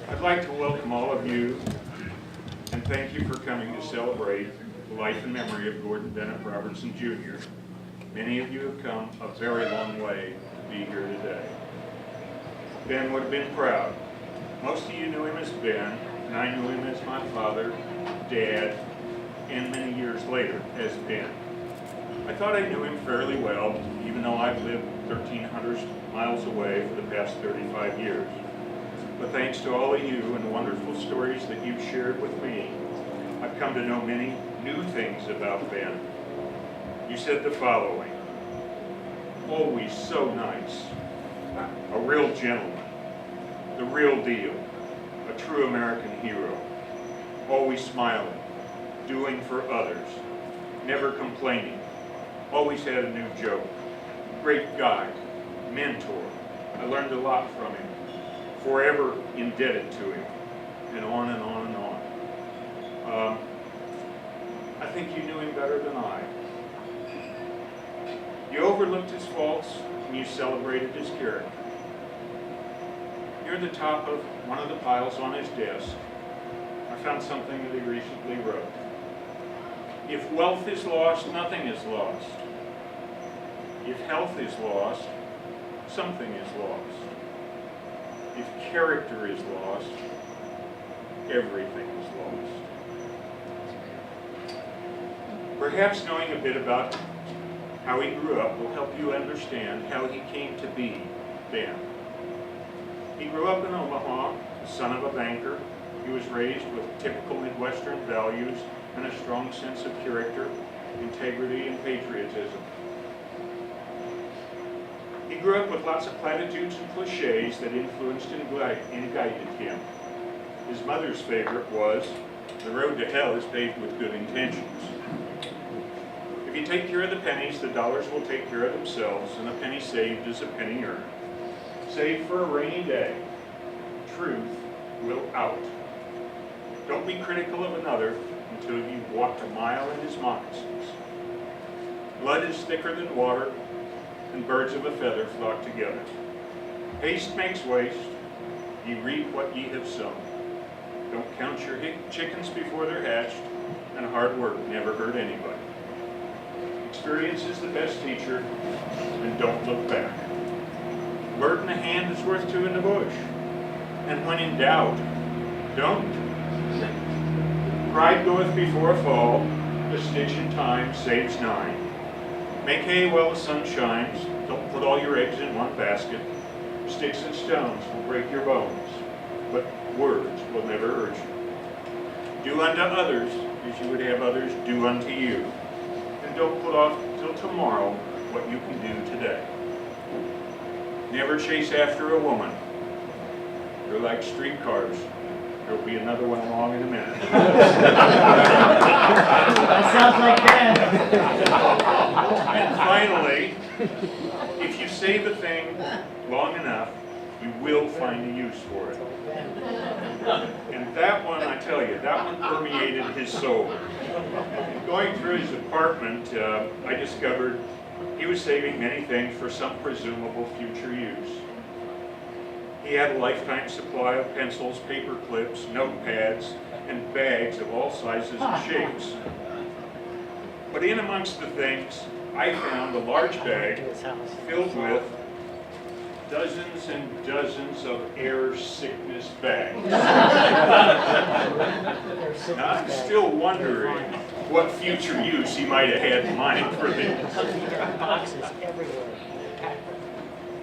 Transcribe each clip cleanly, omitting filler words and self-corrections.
I'd like to welcome all of you and thank you for coming to celebrate the life and memory of Gordon Bennett Robertson Jr. Many of you have come a very long way to be here today. Ben would have been proud. Most of you knew him as Ben, and I knew him as my father, Dad, and many years later as Ben. I thought I knew him fairly well, even though I've lived 1,300 miles away for the past 35 years. But thanks to all of you and the wonderful stories that you've shared with me, I've come to know many new things about Ben. You said the following: always so nice, a real gentleman, the real deal, a true American hero, always smiling, doing for others, never complaining, always had a new joke, great guy, mentor. I learned a lot from him, forever indebted to him, and on and on and on. I think you knew him better than I. You overlooked his faults and you celebrated his character. Near the top of one of the piles on his desk, I found something that he recently wrote. If wealth is lost, nothing is lost. If health is lost, something is lost. If character is lost, everything is lost. Perhaps knowing a bit about how he grew up will help you understand how he came to be Ben. He grew up in Omaha, the son of a banker. He was raised with typical Midwestern values and a strong sense of character, integrity, and patriotism. He grew up with lots of platitudes and cliches that influenced and guided him. His mother's favorite was, "The road to hell is paved with good intentions." If you take care of the pennies, the dollars will take care of themselves, and a penny saved is a penny earned. Save for a rainy day. Truth will out. Don't be critical of another until you've walked a mile in his moccasins. Blood is thicker than water, and birds of a feather flock together. Haste makes waste. Ye reap what ye have sown. Don't count your chickens before they're hatched, and hard work never hurt anybody. Experience is the best teacher, and don't look back. Word in the hand is worth two in the bush, and when in doubt, don't. Pride goeth before a fall, a stitch in time saves nine. Make hay while the sun shines, don't put all your eggs in one basket. Sticks and stones will break your bones, but words will never hurt you. Do unto others as you would have others do unto you. And don't put off till tomorrow what you can do today. Never chase after a woman. They're like streetcars. There'll be another one along in a minute. That sounds like Ben. And finally, if you save a thing long enough, you will find a use for it. And that one, I tell you, that one permeated his soul. Going through his apartment, I discovered he was saving many things for some presumable future use. He had a lifetime supply of pencils, paper clips, notepads, and bags of all sizes and shapes. But in amongst the things, I found a large bag filled with dozens and dozens of air sickness bags. Now, I'm still wondering what future use he might have had in mind for this. Boxes everywhere.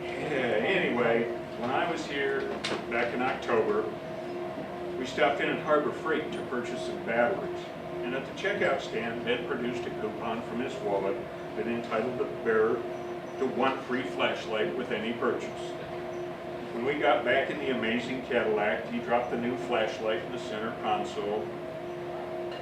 Yeah, anyway, when I was here back in October, we stopped in at Harbor Freight to purchase some batteries. And at the checkout stand, Ben produced a coupon from his wallet that entitled the bearer to one free flashlight with any purchase. When we got back in the amazing Cadillac, he dropped the new flashlight in the center console.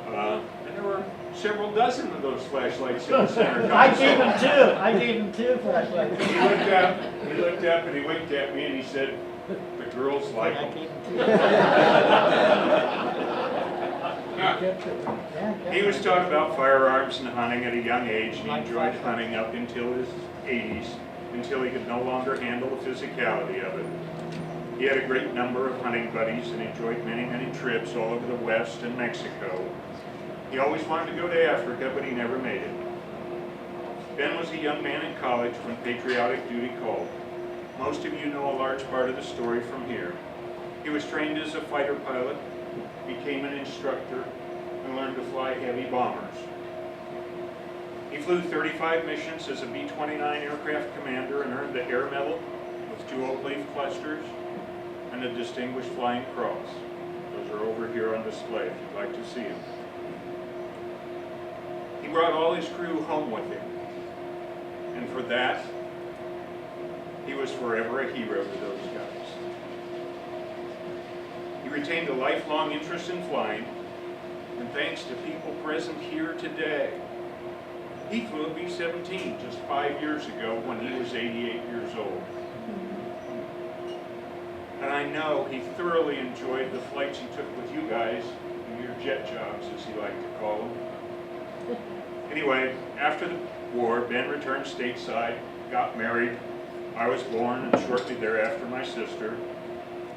And there were several dozen of those flashlights in the center console. I gave him two. I gave him two flashlights. He looked up and he winked at me and he said, "The girls like I them." gave him two. He was taught about firearms and hunting at a young age, and he enjoyed hunting up until his 80s, until he could no longer handle the physicality of it. He had a great number of hunting buddies and enjoyed many, many trips all over the West and Mexico. He always wanted to go to Africa, but he never made it. Ben was a young man in college when patriotic duty called. Most of you know a large part of the story from here. He was trained as a fighter pilot, became an instructor, and learned to fly heavy bombers. He flew 35 missions as a B-29 aircraft commander and earned the Air Medal with 2 oak leaf clusters and a Distinguished Flying Cross. Those are over here on display if you'd like to see them. He brought all his crew home with him, and for that, he was forever a hero to those guys. He retained a lifelong interest in flying, and thanks to people present here today, he flew a B-17 just 5 years ago when he was 88 years old. And I know he thoroughly enjoyed the flights he took with you guys in your jet jobs, as he liked to call them. Anyway, after the war, Ben returned stateside, got married. I was born, and shortly thereafter my sister.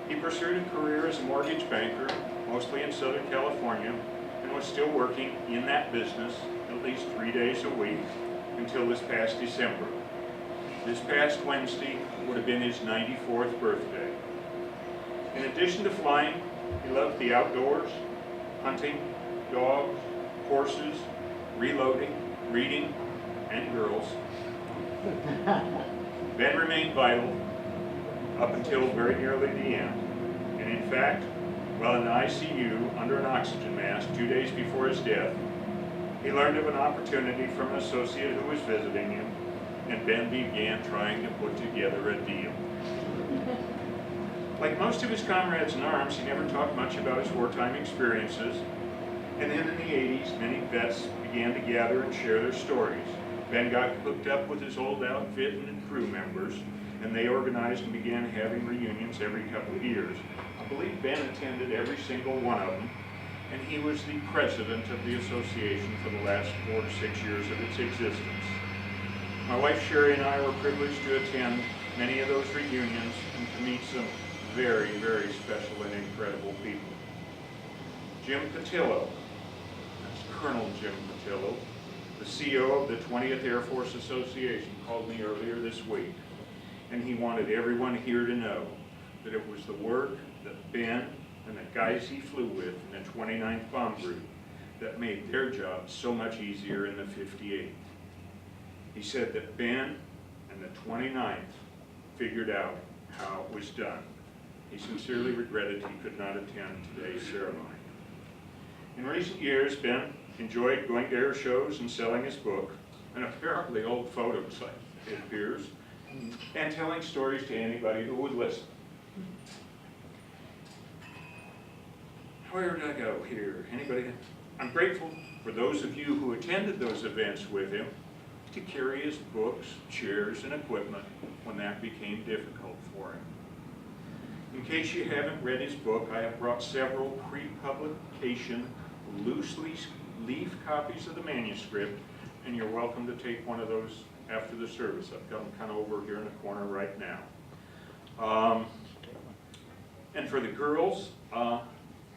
He pursued a career as a mortgage banker, mostly in Southern California, and was still working in that business at least 3 days a week until this past December. This past Wednesday would have been his 94th birthday. In addition to flying, he loved the outdoors, hunting, dogs, horses, reloading, reading, and girls. Ben remained vital up until very nearly the end. And in fact, while in the ICU under an oxygen mask 2 days before his death, he learned of an opportunity from an associate who was visiting him, and Ben began trying to put together a deal. Like most of his comrades in arms, he never talked much about his wartime experiences, and then in the 80s, many vets began to gather and share their stories. Ben got hooked up with his old outfit and crew members, and they organized and began having reunions every couple of years. I believe Ben attended every single one of them, and he was the president of the association for the last 4 to 6 years of its existence. My wife Sherry and I were privileged to attend many of those reunions and to meet some very, very special and incredible people. Jim Patillo, that's Colonel Jim Patillo, the CEO of the 20th Air Force Association, called me earlier this week, and he wanted everyone here to know that it was the work that Ben and the guys he flew with in the 29th Bomb Group that made their job so much easier in the 58th. He said that Ben and the 29th figured out how it was done. He sincerely regretted he could not attend today's ceremony. In recent years, Ben enjoyed going to air shows and selling his book, and apparently old photos, it appears, and telling stories to anybody who would listen. Where did I go here? Anybody? I'm grateful for those of you who attended those events with him to carry his books, chairs, and equipment when that became difficult for him. In case you haven't read his book, I have brought several pre-publication loose leaf copies of the manuscript, and you're welcome to take one of those after the service. I've got them kind of over here in the corner right now. And for the girls, I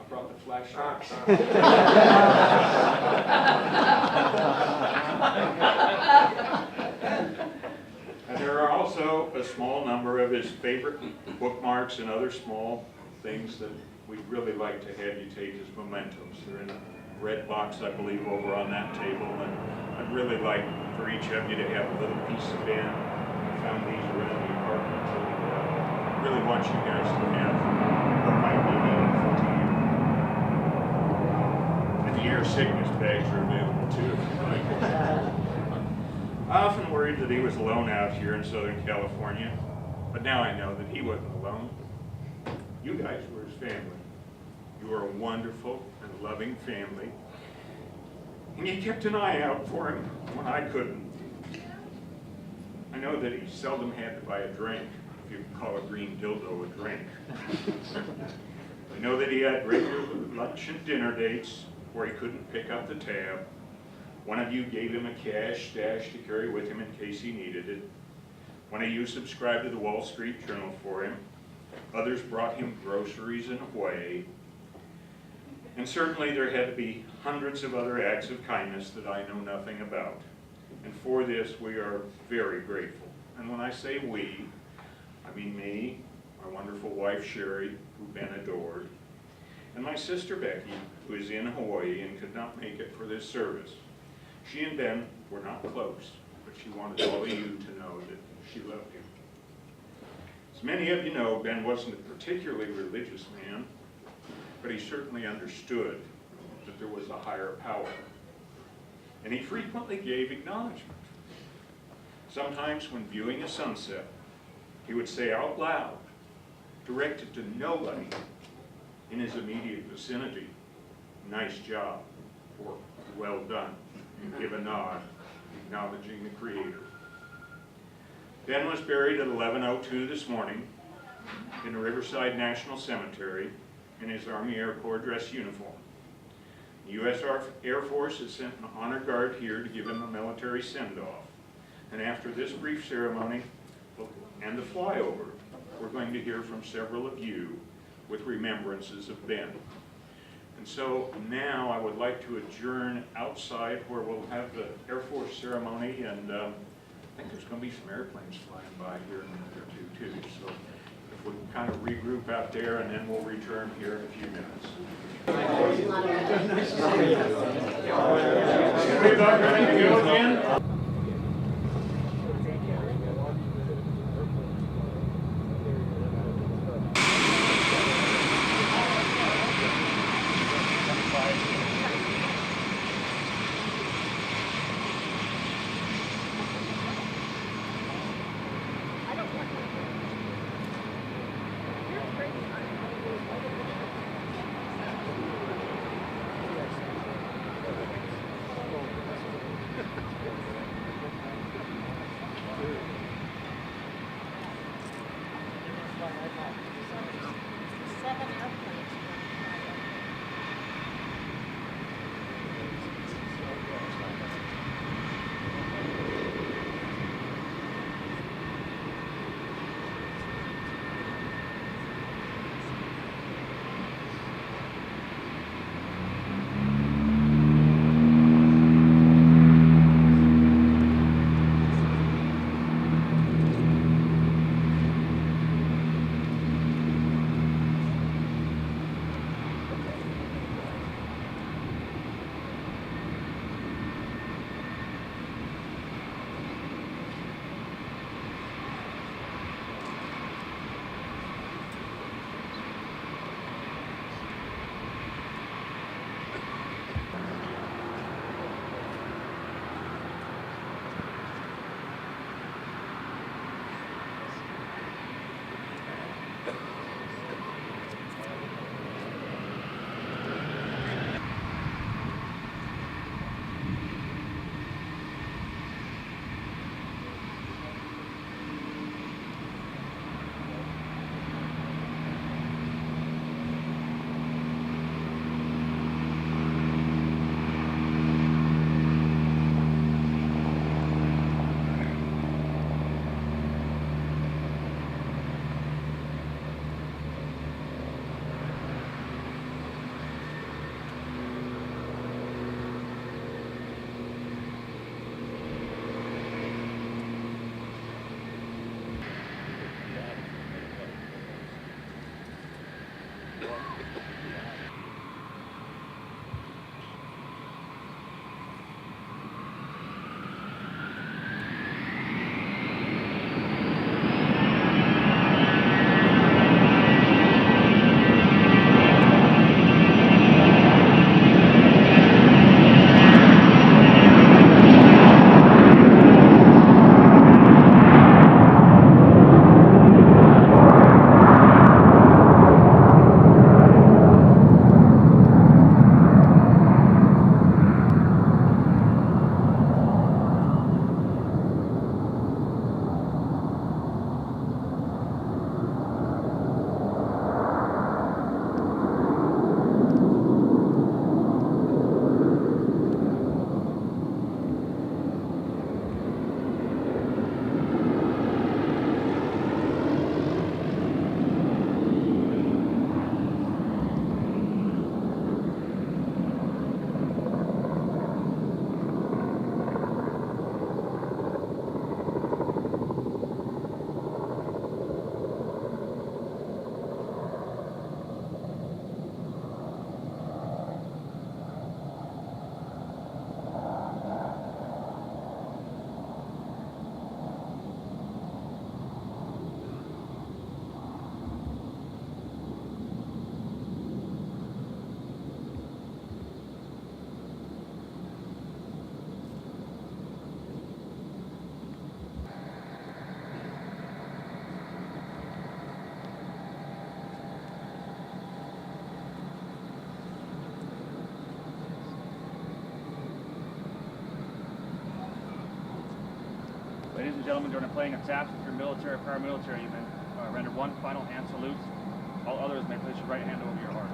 brought the flashlight. And there are also a small number of his favorite bookmarks and other small things that we'd really like to have you take as mementos. They're in a red box, I believe, over on that table, and I'd really like for each of you to have a little piece of Ben. I found these around the apartment, and really want you guys to have what might be meaningful to you. And the air sickness bags are available too, if you'd like. I often worried that he was alone out here in Southern California, But now I know that he wasn't alone. You guys were his family. You were a wonderful and loving family. And you kept an eye out for him when I couldn't. I know that he seldom had to buy a drink, if you can call a green dildo a drink. I know that he had regular lunch and dinner dates where he couldn't pick up the tab. One of you gave him a cash stash to carry with him in case he needed it. One of you subscribed to the Wall Street Journal for him. Others brought him groceries in Hawaii. And certainly there had to be hundreds of other acts of kindness that I know nothing about. And for this, we are very grateful. And when I say we, I mean me, my wonderful wife Sherry, who Ben adored, and my sister Becky, who is in Hawaii and could not make it for this service. She and Ben were not close, but she wanted all of you to know that she loved you. As many of you know, Ben wasn't a particularly religious man, but he certainly understood that there was a higher power. And he frequently gave acknowledgement. Sometimes when viewing a sunset, he would say out loud, directed to nobody in his immediate vicinity, "Nice job," or "Well done," and give a nod, acknowledging the Creator. Ben was buried at 11:02 this morning in the Riverside National Cemetery in his Army Air Corps dress uniform. The U.S. Air Force has sent an honor guard here to give him a military send-off. And after this brief ceremony and the flyover, we're going to hear from several of you with remembrances of Ben. And so now I would like to adjourn outside where we'll have the Air Force ceremony, and I think there's going to be some airplanes flying by here in a minute or two too. So if we can kind of regroup out there, and then we'll return here in a few minutes. Are we about ready to go again? ladies and gentlemen, during the playing of taps, if you're military or paramilitary, you may render one final hand salute. All others may place your right hand over your heart.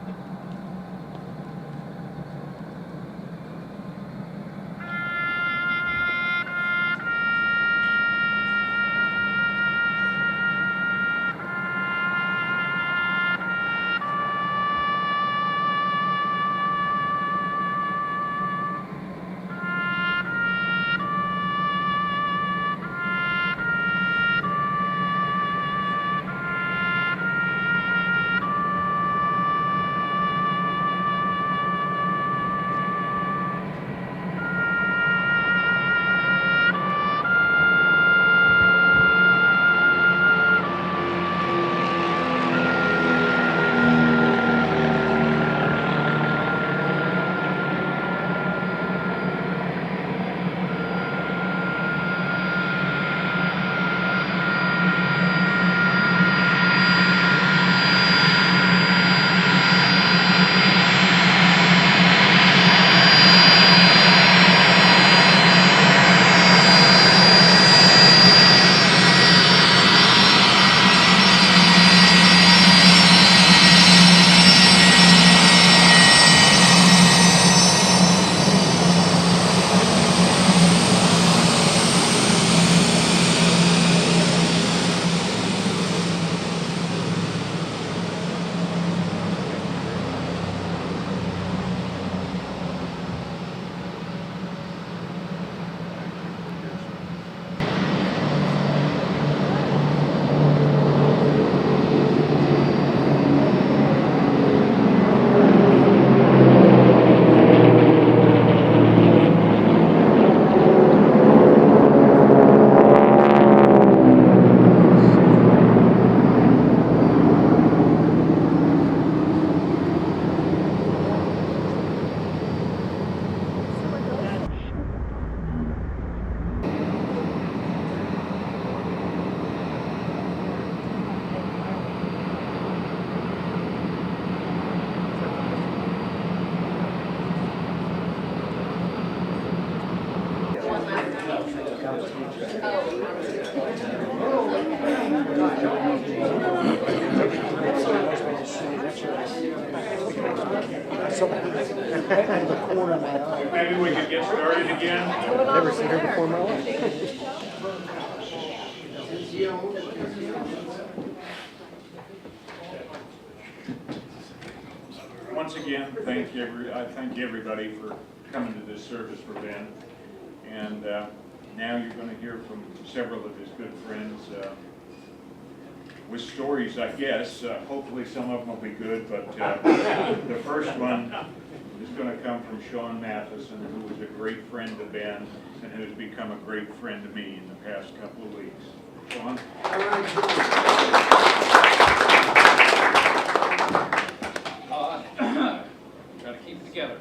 Maybe we could get started again. Never seen her before in my life. Once again, I thank everybody for coming to this service for Ben. And now you're going to hear from several of his good friends with stories, I guess. Hopefully some of them will be good, but the first one is going to come from Sean Matheson, who was a great friend to Ben and who's become a great friend to me in the past couple of weeks. Sean? Try to keep it together.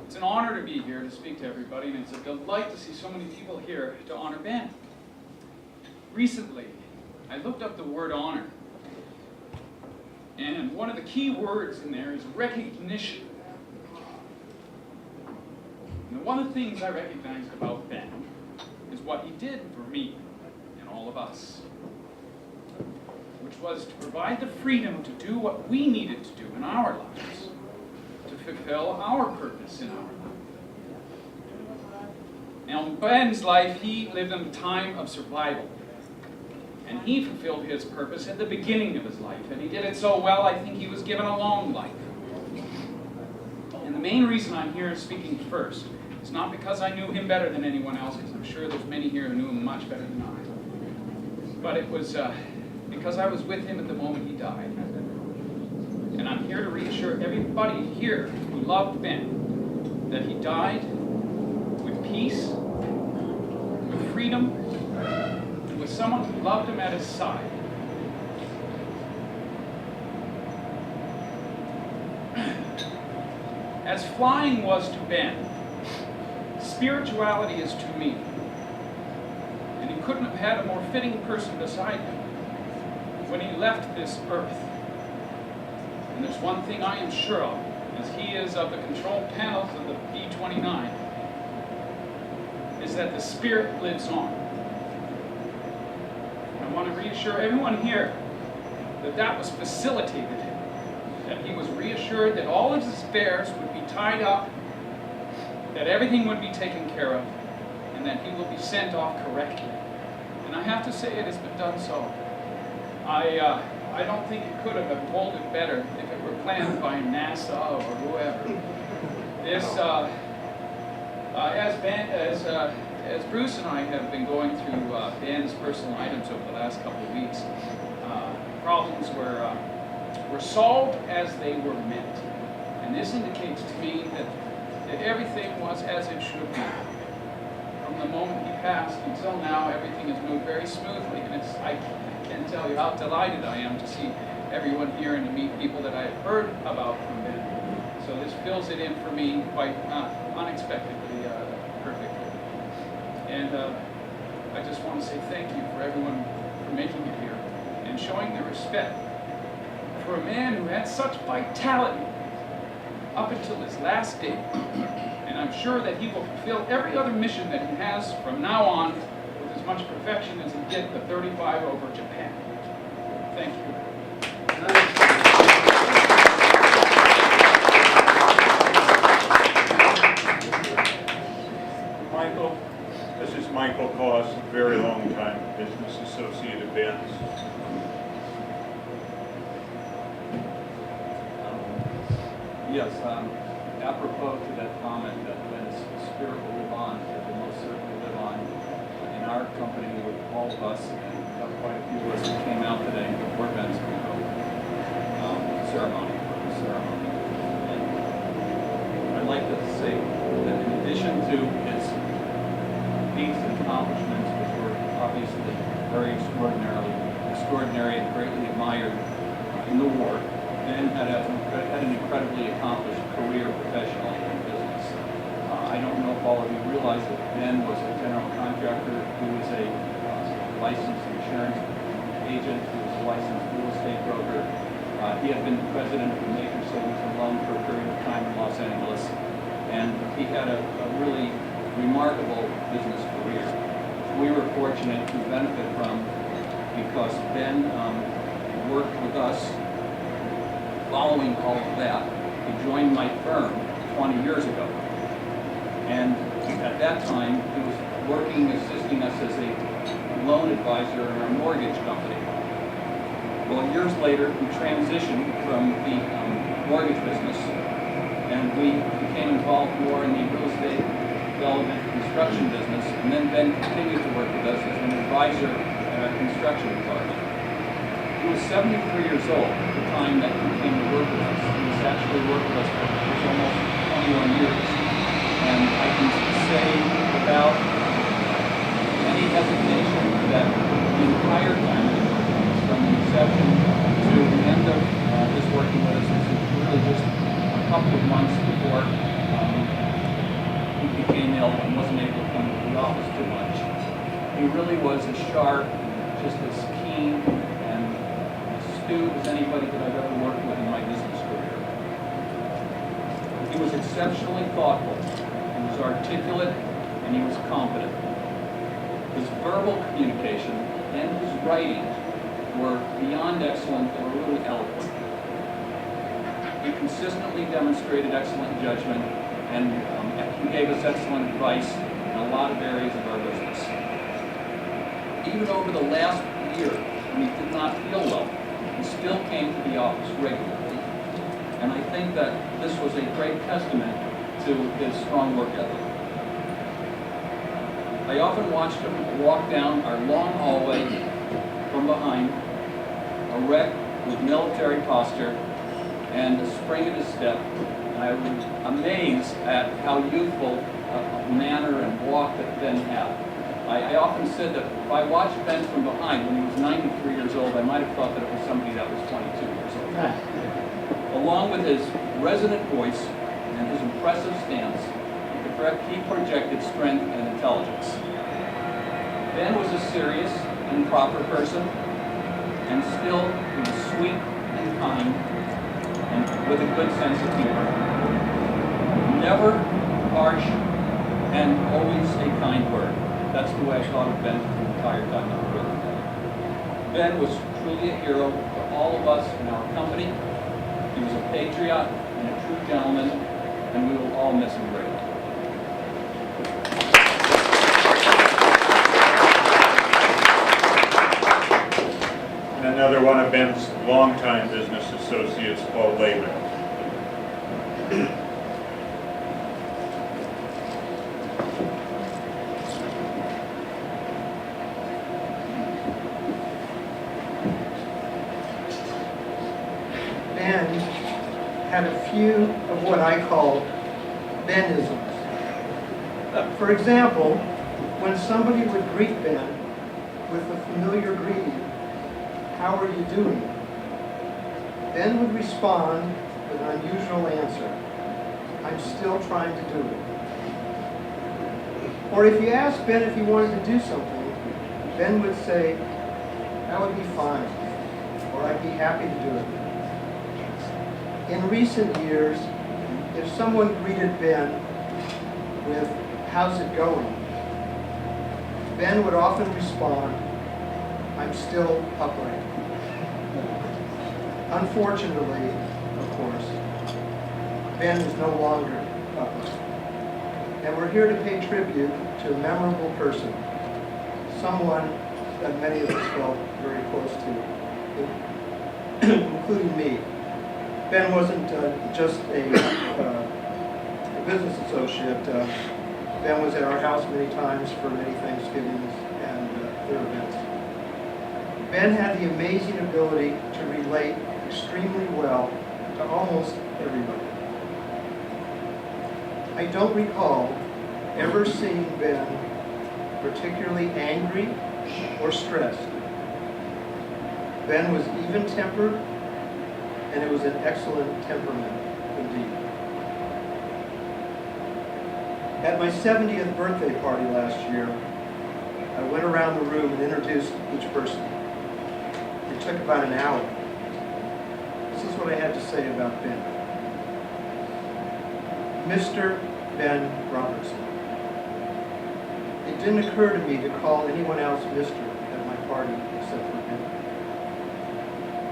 It's an honor to be here to speak to everybody, and it's a delight to see so many people here to honor Ben. Recently, I looked up the word honor, and one of the key words in there is recognition. And one of the things I recognized about Ben is what he did for me and all of us, which was to provide the freedom to do what we needed to do in our lives, to fulfill our purpose in our life. Now, in Ben's life, he lived in a time of survival. And he fulfilled his purpose at the beginning of his life. And he did it so well, I think he was given a long life. And the main reason I'm here speaking first is not because I knew him better than anyone else, because I'm sure there's many here who knew him much better than I. But it was because I was with him at the moment he died. And I'm here to reassure everybody here who loved Ben that he died with peace, with freedom, with someone who loved him at his side. As flying was to Ben, spirituality is to me. And he couldn't have had a more fitting person beside him when he left this earth. And there's one thing I am sure of, as he is of the control panels of the B-29, is that the Spirit lives on. I want to reassure everyone here that that was facilitated, that he was reassured that all of his affairs would be tied up, that everything would be taken care of, and that he will be sent off correctly. And I have to say it has been done so. I don't think it could have unfolded better if it were planned by NASA or whoever. This, as Bruce and I have been going through Ben's personal items over the last couple of weeks, problems were solved as they were meant. And this indicates to me that everything was as it should be. From the moment he passed until now, everything has moved very smoothly, and I can't tell you how delighted I am to see everyone here and to meet people that I have heard about from Ben. So this fills it in for me quite unexpectedly, perfectly. And I just want to say thank you for everyone for making it here and showing the respect for a man who had such vitality up until his last day. And I'm sure that he will fulfill every other mission that he has from now on with as much perfection as he did the 35 over Japan. Thank you. Michael, this is Michael Koss, a very long time business associate of Ben's. Yes, apropos to that comment that Ben's spirit will live on, it will most certainly live on in our company with all of us, and we have quite a few of us who came out today before Ben's ceremony. And I'd like to say that in addition to his feats and accomplishments, which were obviously very extraordinary and greatly admired in the war, Ben had an incredibly accomplished career professionally in business. I don't know if all of you realize that Ben was a general contractor who was a licensed insurance agent, who was a licensed real estate broker. He had been president of a major savings and loan for a period of time in Los Angeles, and he had a really remarkable business career. We were fortunate to benefit from because Ben worked with us. Following all of that, he joined my firm 20 years ago. And at that time, he was assisting us as a loan advisor in our mortgage company. Well, years later, we transitioned from the mortgage business, and we became involved more in the real estate development construction business, and then Ben continued to work with us as an advisor at our construction department. He was 73 years old at the time that he came to work with us. He was actually worked with us for almost 21 years. And I can say without any hesitation that the entire time that he worked with us, from the inception to the end of his working with us, was really just a couple of months before he became ill and wasn't able to come to the office too much. He really was as sharp, just as keen, as anybody that I've ever worked with in my business career. He was exceptionally thoughtful, he was articulate, and he was competent. His verbal communication and his writing were beyond excellent, they were really eloquent. He consistently demonstrated excellent judgment, and he gave us excellent advice in a lot of areas of our business. Even over the last year, when he did not feel well, he still came to the office regularly, and I think that this was a great testament to his strong work ethic. I often watched him walk down our long hallway from behind, erect with military posture and a spring in his step, and I was amazed at how youthful a manner and walk that Ben had. I often said that if I watched Ben from behind when he was 93 years old, I might have thought that it was somebody that was 22 years old. Along with his resonant voice and his impressive stance, he projected strength and intelligence. Ben was a serious and proper person, and still he was sweet and kind, and with a good sense of humor. Never harsh and always a kind word. That's the way I thought of Ben the entire time I was with him. Ben was truly a hero to all of us in our company. He was a patriot and a true gentleman, and we will all miss him greatly. And another one of Ben's longtime business associates, Paul Lehman. Ben had a few of what I call Benisms. For example, when somebody would greet Ben with a familiar greeting, "How are you doing?" Ben would respond with an unusual answer, "I'm still trying to do it." Or if you asked Ben if he wanted to do something, Ben would say, "That would be fine," or "I'd be happy to do it." In recent years, if someone greeted Ben with, "How's it going?" Ben would often respond, "I'm still upright." Unfortunately, of course, Ben is no longer upright. And we're here to pay tribute to a memorable person, someone that many of us felt very close to, including me. Ben wasn't just a business associate. Ben was at our house many times for many Thanksgivings and other events. Ben had the amazing ability to relate extremely well to almost everybody. I don't recall ever seeing Ben particularly angry or stressed. Ben was even-tempered, and it was an excellent temperament indeed. At my 70th birthday party last year, I went around the room and introduced each person. It took about an hour. This is what I had to say about Ben. Mr. Ben Robertson. It didn't occur to me to call anyone else Mr. at my party except for Ben.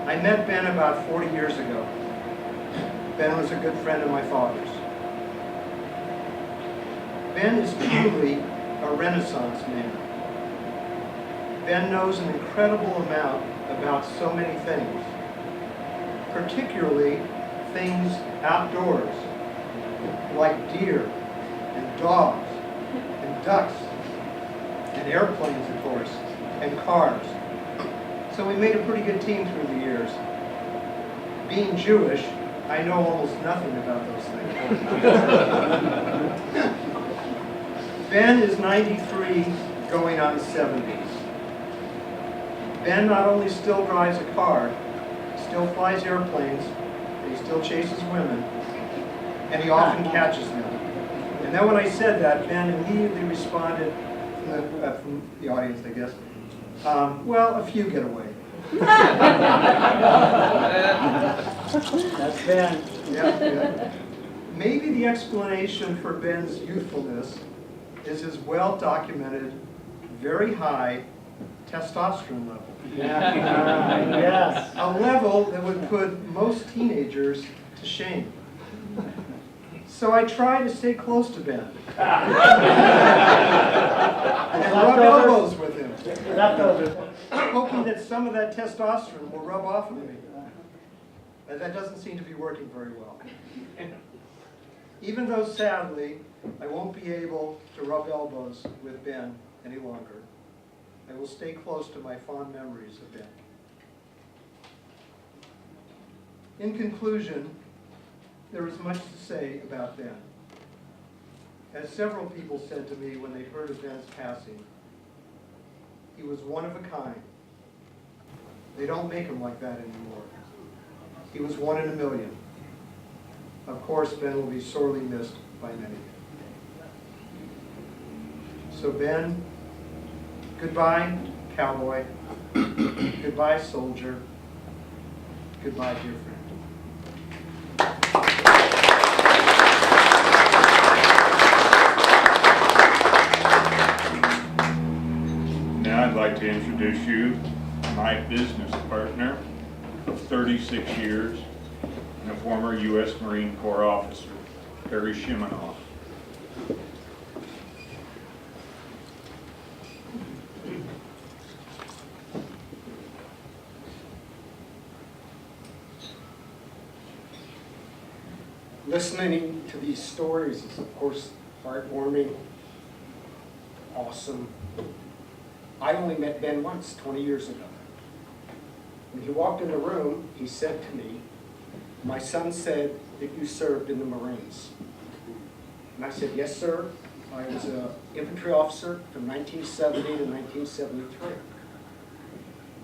I met Ben about 40 years ago. Ben was a good friend of my father's. Ben is truly a Renaissance man. Ben knows an incredible amount about so many things, particularly things outdoors, like deer and dogs and ducks and airplanes, of course, and cars. So we made a pretty good team through the years. Being Jewish, I know almost nothing about those things. Ben is 93, going on 70. Ben not only still drives a car, still flies airplanes, and he still chases women, and he often catches them. And then when I said that, Ben immediately responded from the audience, I guess, well, a few get away. That's Ben. Yeah. Maybe the explanation for Ben's youthfulness is his well-documented, very high testosterone level. Yes. A level that would put most teenagers to shame. So I try to stay close to Ben. And rub elbows with him. Leftovers. Hoping that some of that testosterone will rub off of me. But that doesn't seem to be working very well. Even though, sadly, I won't be able to rub elbows with Ben any longer, I will stay close to my fond memories of Ben. In conclusion, there is much to say about Ben. As several people said to me when they heard of Ben's passing, he was one of a kind. They don't make him like that anymore. He was one in a million. Of course, Ben will be sorely missed by many. So Ben, goodbye, cowboy. Goodbye, soldier. Goodbye, dear friend. Now I'd like to introduce you to my business partner of 36 years and a former U.S. Marine Corps officer, Perry Shimanoff. Listening to these stories is, of course, heartwarming, awesome. I only met Ben once, 20 years ago. When he walked in the room, he said to me, "My son said that you served in the Marines." And I said, "Yes, sir. I was an infantry officer from 1970 to 1973.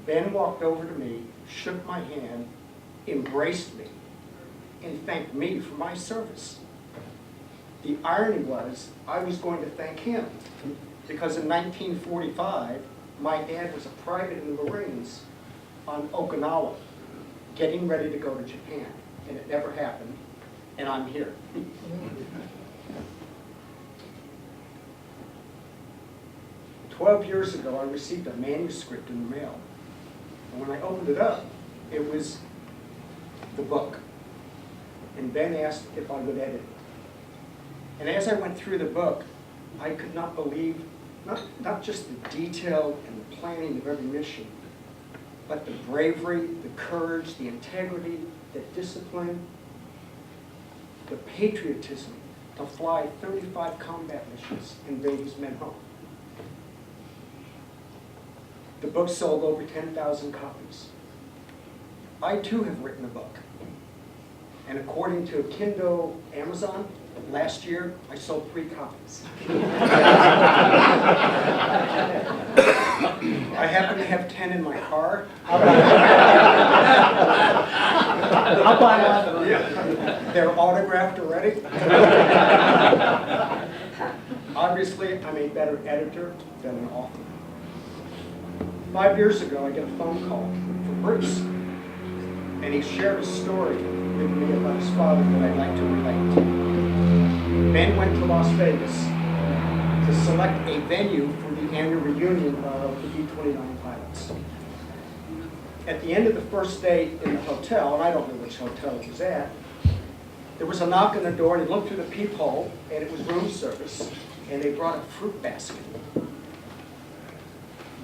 Ben walked over to me, shook my hand, embraced me, and thanked me for my service. The irony was, I was going to thank him, because in 1945, my dad was a private in the Marines on Okinawa, getting ready to go to Japan, and it never happened, and I'm here. 12 years ago, I received a manuscript in the mail, and when I opened it up, it was the book. And Ben asked if I would edit it. And as I went through the book, I could not believe, not just the detail and the planning of every mission, but the bravery, the courage, the integrity, the discipline, the patriotism to fly 35 combat missions and bring his men home. The book sold over 10,000 copies. I too have written a book. And according to Kindle Amazon, last year I sold 3 copies. I happen to have 10 in my car. I'll buy one. They're autographed already. Obviously, I'm a better editor than an author. 5 years ago, I get a phone call from Bruce, and he shared a story with me about his father that I'd like to relate. Ben went to Las Vegas to select a venue for the annual reunion of the B-29 pilots. At the end of the first day in the hotel, and I don't know which hotel it was at, there was a knock on the door, and he looked through the peephole, and it was room service, and they brought a fruit basket.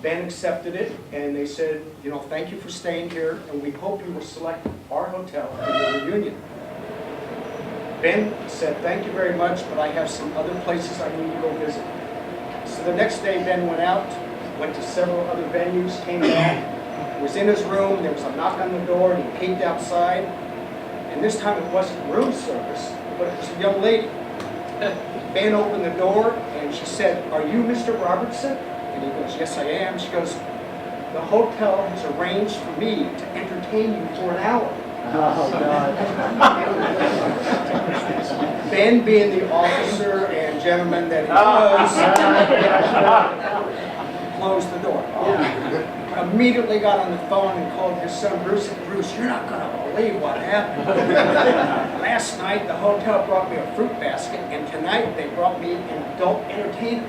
Ben accepted it, and they said, thank you for staying here, and we hope you will select our hotel for the reunion. Ben said, thank you very much, but I have some other places I need to go visit. So the next day, Ben went out, went to several other venues, came back, was in his room, there was a knock on the door, and he peeked outside, and this time it wasn't room service, but it was a young lady. Ben opened the door, and she said, "Are you Mr. Robertson?" And he goes, "Yes, I am." She goes, "The hotel has arranged for me to entertain you for an hour." Oh, God. Ben, being the officer and gentleman that he was, closed the door. Immediately got on the phone and called his son Bruce. And Bruce, you're not going to believe what happened. Last night, the hotel brought me a fruit basket, and tonight they brought me an adult entertainer.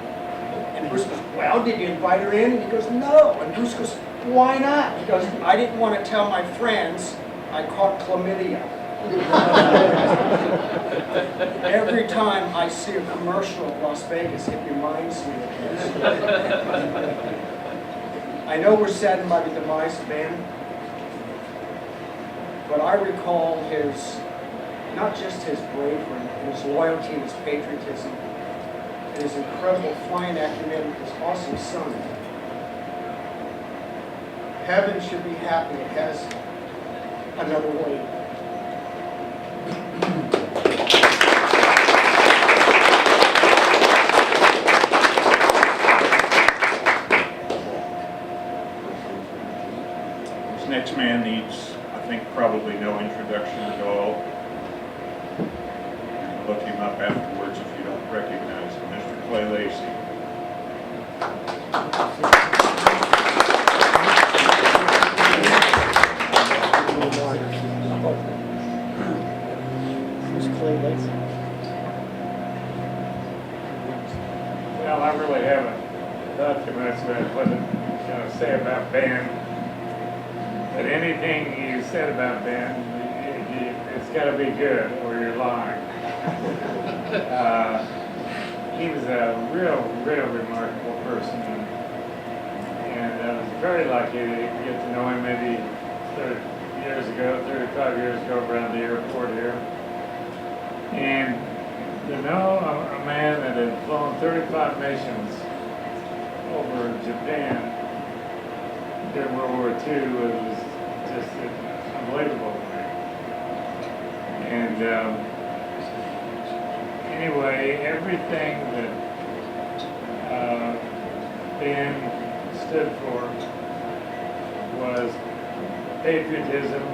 And Bruce goes, "Well, did you invite her in?" And he goes, "No." And Bruce goes, "Why not?" He goes, "I didn't want to tell my friends I caught chlamydia." Every time I see a commercial of Las Vegas, it reminds me of this. I know we're saddened by the demise of Ben, but I recall not just his bravery, and his loyalty and his patriotism, and his incredible flying acumen, his awesome son. Heaven should be happy it has another way. This next man needs, I think, probably no introduction at all. Look him up afterwards if you don't recognize him. Mr. Clay Lacey. Who's Clay Lacey? Well, I really haven't talked too much about it, say about Ben, but anything you said about Ben, it's got to be good or you're lying. He was a real remarkable person, and I was very lucky to get to know him maybe 35 years ago around the airport here. And to know a man that had flown 35 nations over Japan during World War II was just unbelievable to me. And anyway, everything that Ben stood for was patriotism,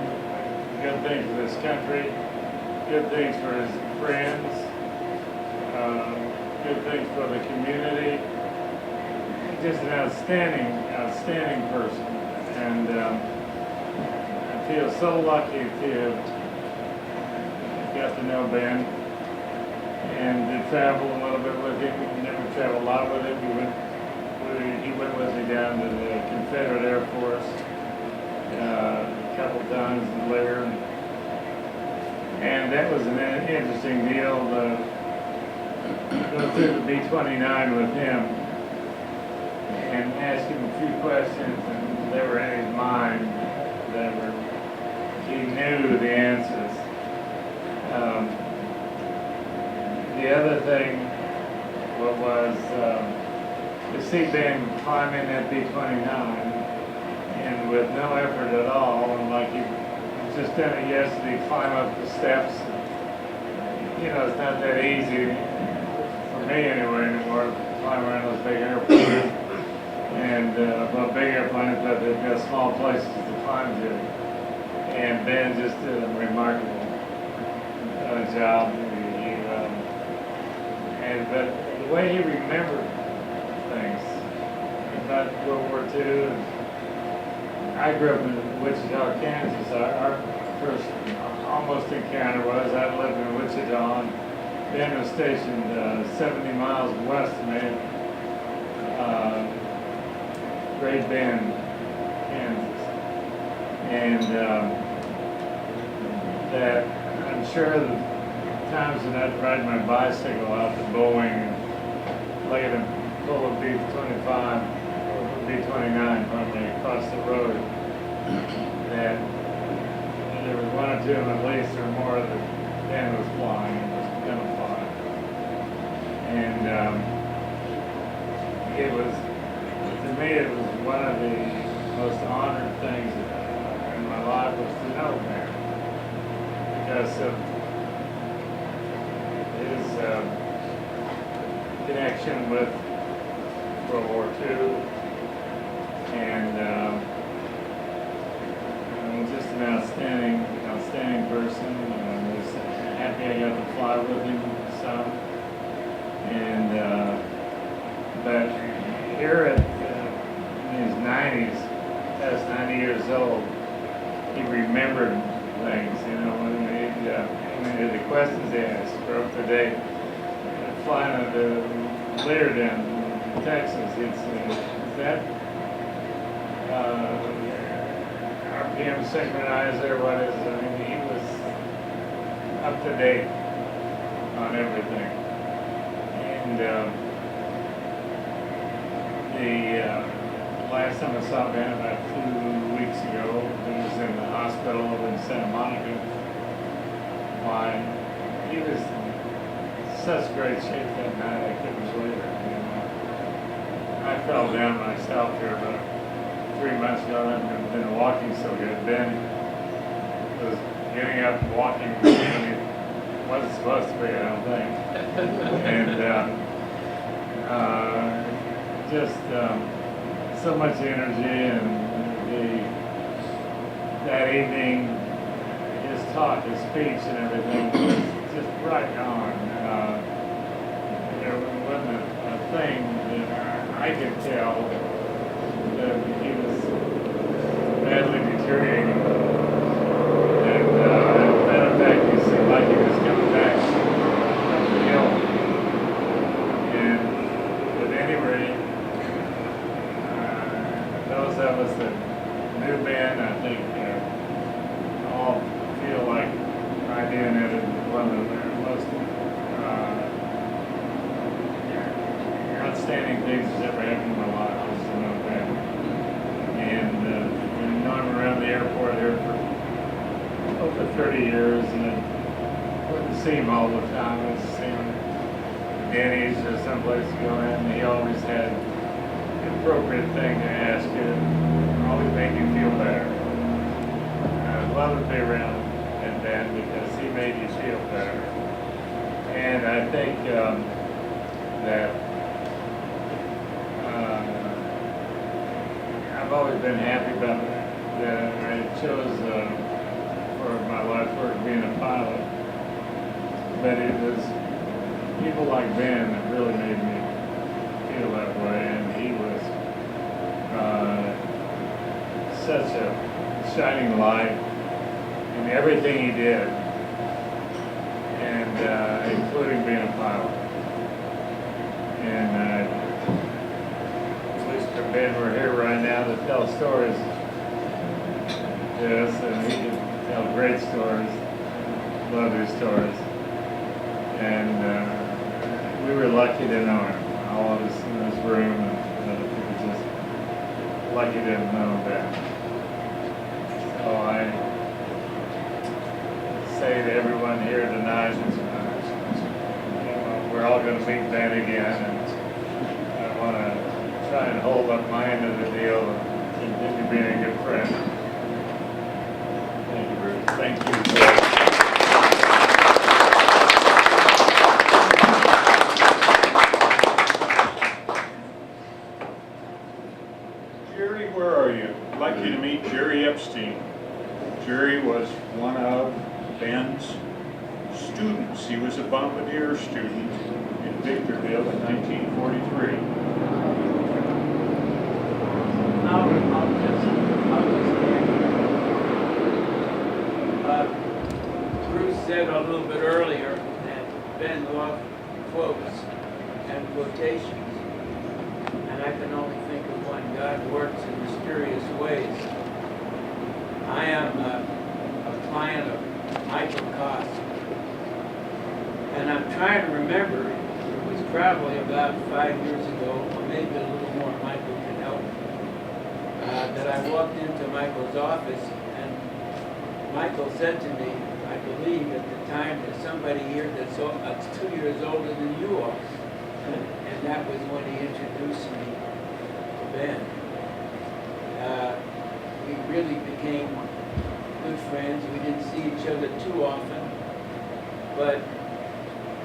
good things for this country, good things for his friends, good things for the community. Just an outstanding person. And I feel so lucky to have got to know Ben and to travel a little bit with him. We never traveled a lot with him. He went with me down to the Confederate Air Force a couple times later. And that was an interesting deal to go through the B-29 with him and ask him a few questions, and they were in his mind. He knew the answers. The other thing was to see Ben climb in that B-29 and with no effort at all, and like he just done it yesterday, climb up the steps. You know, it's not that easy for me anyway anymore to climb around those big airplanes. And well, big airplanes, but they've got small places to climb to. And Ben just did a remarkable job. But the way he remembered things about World War II. I grew up in Wichita, Kansas. Our first almost encounter was I lived in Wichita, and Ben was stationed 70 miles west of me. Great Bend, Kansas, and that I'm sure the times that I'd ride my bicycle out to Boeing and lay it and pull a B-25 or B-29 from me across the road, that there was one or two at least or more that Ben was flying and was going to fly, and it was. To me, it was one of the most honored things in my life was to know him because of his connection with World War II and just an outstanding person. I was happy I got to fly with him some, and but here at his 90s, past 90 years old, he remembered things, you know, the questions he asked throughout the day. Flying to Learden, Texas, it's, is that RPM synchronizer, what is it? I mean, he was up to date on everything. And last time I saw Ben about 2 weeks ago, he was in the hospital in Santa Monica. Why, he was in such great shape that night, I couldn't believe it. You know? I fell down myself here about 3 months ago. I haven't been walking so good. Ben was getting up and walking when he wasn't supposed to be, I don't think. And just so much energy, and that evening, his talk, his speech and everything was just right on. There wasn't a thing that I could tell that he was badly deteriorating. And as a matter of fact, he seemed like he was coming back up the hill. And at any rate, those of of us that knew Ben, I think, all feel like I did, and it was one of the most outstanding things that's ever happened in my life was to know Ben. And we've known him around the airport here for over 30 years, and I wouldn't see him all the time. I would see him at Denny's or someplace to go in, and he always had an appropriate thing to ask you, and always make you feel better. I'd love to be around Ben because he made you feel better. And I think that I've always been happy about that I chose for my life work being a pilot. But it was people like Ben that really made me feel that way, and he was such a shining light in everything he did, and including being a pilot. And at least for Ben, we're here right now to tell stories to us, and he can tell great stories, love his stories. And we were lucky to know him, all of us in this room, and other people just lucky to know Ben. So I say to everyone here tonight, we're all going to meet Ben again, and I want to try and hold up my end of the deal and continue being a good friend. Thank you, Bruce. Thank you. Jerry, where are you? I'd like you to meet Jerry Epstein. Jerry was one of Ben's students. He was a bombardier student in Victorville in 1943. Bruce said a little bit earlier that Ben loved quotes and quotations. And I can only think of one: God works in mysterious ways. I am a client of Michael Koss. And I'm trying to remember, it was probably about 5 years ago, or maybe a little more, Michael can help me, that I walked into Michael's office, and Michael said to me, I believe at the time, that somebody here that's 2 years older than you are. And that was when he introduced me to Ben. We really became good friends. We didn't see each other too often, but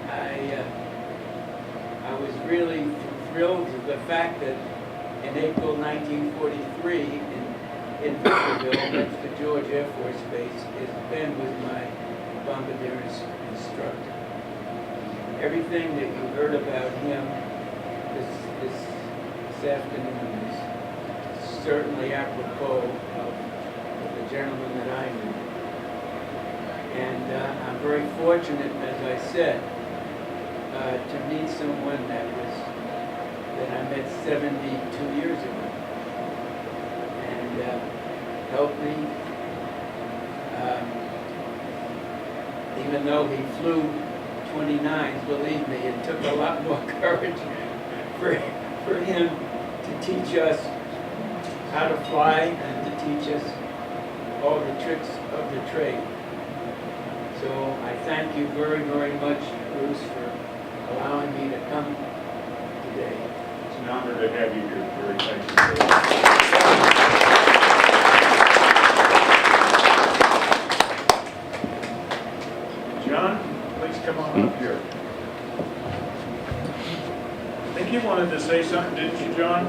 I was really thrilled with the fact that in April 1943 in Victorville, next to George Air Force Base, Ben was my bombardier instructor. Everything that you heard about him this afternoon is certainly apropos of the gentleman that I knew. And I'm very fortunate, as I said, to meet someone that I met 72 years ago, and helped me. Even though he flew 29s, believe me, it took a lot more courage for him to teach us how to fly and to teach us all the tricks of the trade. So I thank you very, very much, Bruce, for allowing me to come today. It's an honor to have you here, Jerry. Thank you. John, please come on up here. I think you wanted to say something, didn't you, John?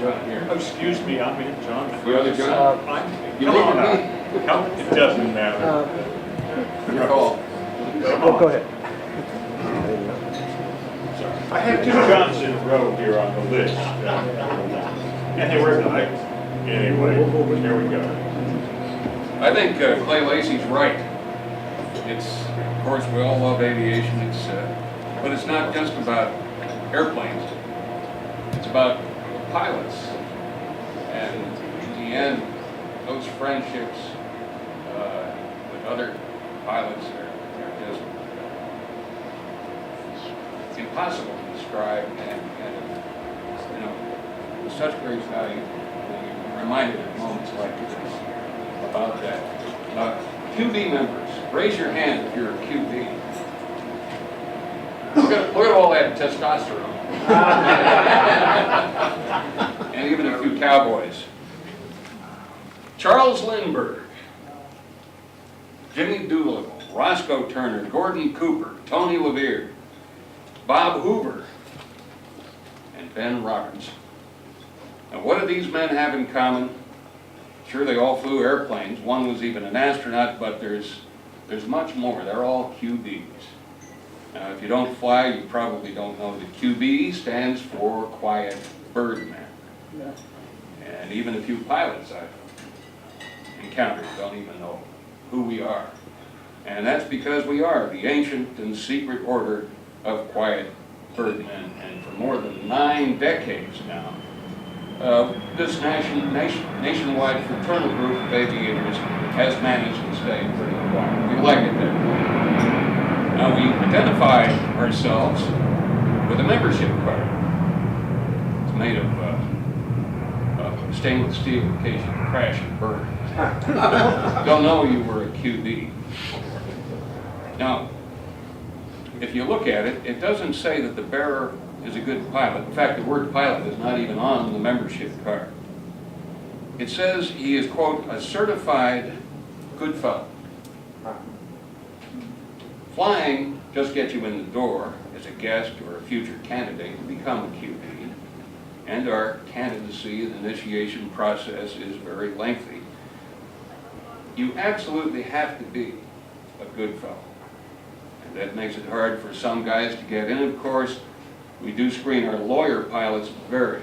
John here. Oh, excuse me, I mean John. The other John? Come on up. It doesn't matter. Your call. Go ahead. I have 2 Johns in a row here on the list. And they were like, anyway, here we go. I think Clay Lacey's right. It's, of course, we all love aviation. But it's not just about airplanes. It's about pilots. And end, those friendships with other pilots are just impossible to describe, and you know, with such great value. You're reminded at moments like this about that. QB members, raise your hand if you're a QB. Look at all that testosterone. And even a few cowboys. Charles Lindbergh, Jimmy Doolittle, Roscoe Turner, Gordon Cooper, Tony LeVere, Bob Hoover, and Ben Robertson. Now, what do these men have in common? Sure, they all flew airplanes. One was even an astronaut, but there's much more. They're all QBs. Now, if you don't fly, you probably don't know that QB stands for Quiet Birdman. Yeah. And even a few pilots I've encountered don't even know who we are. And that's because we are the ancient and secret order of Quiet Birdmen. And for more than 9 decades now, this nationwide fraternal group of aviators has managed to stay pretty quiet. We like it that way. Now, we identify ourselves with a membership card. It's made of stainless steel in case you crash and burn. Don't know you were a QB. Now, if you look at it, it doesn't say that the bearer is a good pilot. In fact, the word pilot is not even on the membership card. It says he is, quote, a certified good fellow. Flying just gets you in the door as a guest or a future candidate to become a QB, and our candidacy and initiation process is very lengthy. You absolutely have to be a good fellow, and that makes it hard for some guys to get in. Of course, we do screen our lawyer pilots very.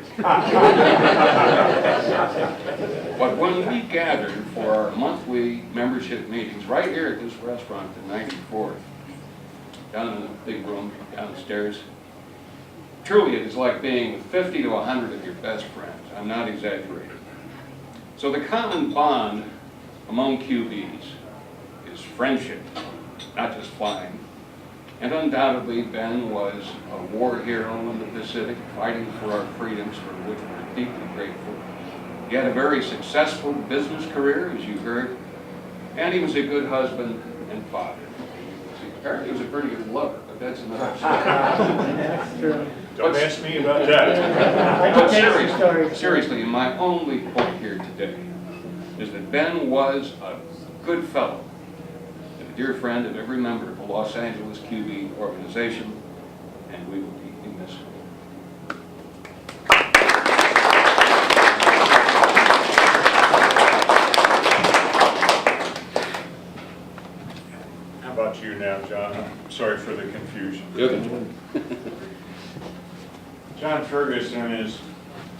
But when we gathered for our monthly membership meetings right here at this restaurant, the 94th, down in the big room downstairs, truly it is like being with 50 to 100 of your best friends. I'm not exaggerating. So the common bond among QBs is friendship, not just flying. And undoubtedly, Ben was a war hero in the Pacific, fighting for our freedoms, for which we're deeply grateful. He had a very successful business career, as you heard, and he was a good husband and father. Apparently, he was a pretty good lover, but that's another story. That's true. Don't ask me about that. I But can tell you stories. seriously, my only point here today is that Ben was a good fellow, and a dear friend of every member of the Los Angeles QB organization, and we will deeply miss him. How about you now, John? I'm sorry for the confusion. John Ferguson is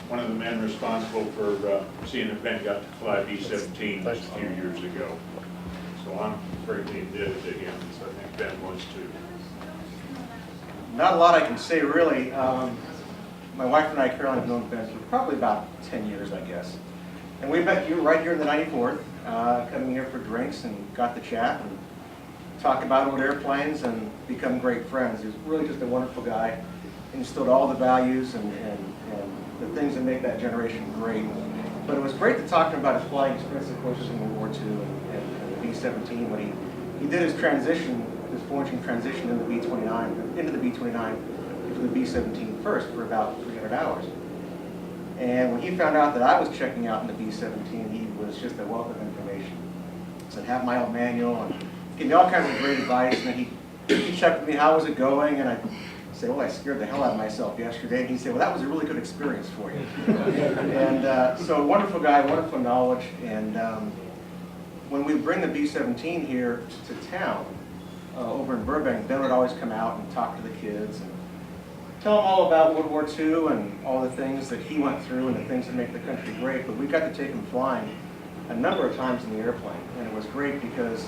one of the men responsible for seeing that Ben got to fly B-17 just a few years ago. So I'm greatly indebted to him, so I think Ben was too. Not a lot I can say, really. My wife and I, Caroline, have known Ben for probably about 10 years, I guess. And we met you right here in the 94th, coming here for drinks and got to chat and talk about old airplanes and become great friends. He was really just a wonderful guy. Instilled all the values and the things that make that generation great. But it was great to talk to him about his flying experience, of course, in World War II and the B-17 when he did his transition, his forging transition into the B-29 to the B-17 first for about 300 hours. And when he found out that I was checking out in the B-17, he was just a wealth of information. He said, have my old manual, and gave me all kinds of great advice. And then he checked with me, how was it going? And I say, well, I scared the hell out of myself yesterday. And he said, well, that was a really good experience for you. And so wonderful guy, wonderful knowledge. And when we bring the B-17 here to town, over in Burbank, Ben would always come out and talk to the kids and tell them all about World War II and all the things that he went through and the things that make the country great. But we got to take him flying a number of times in the airplane. And it was great because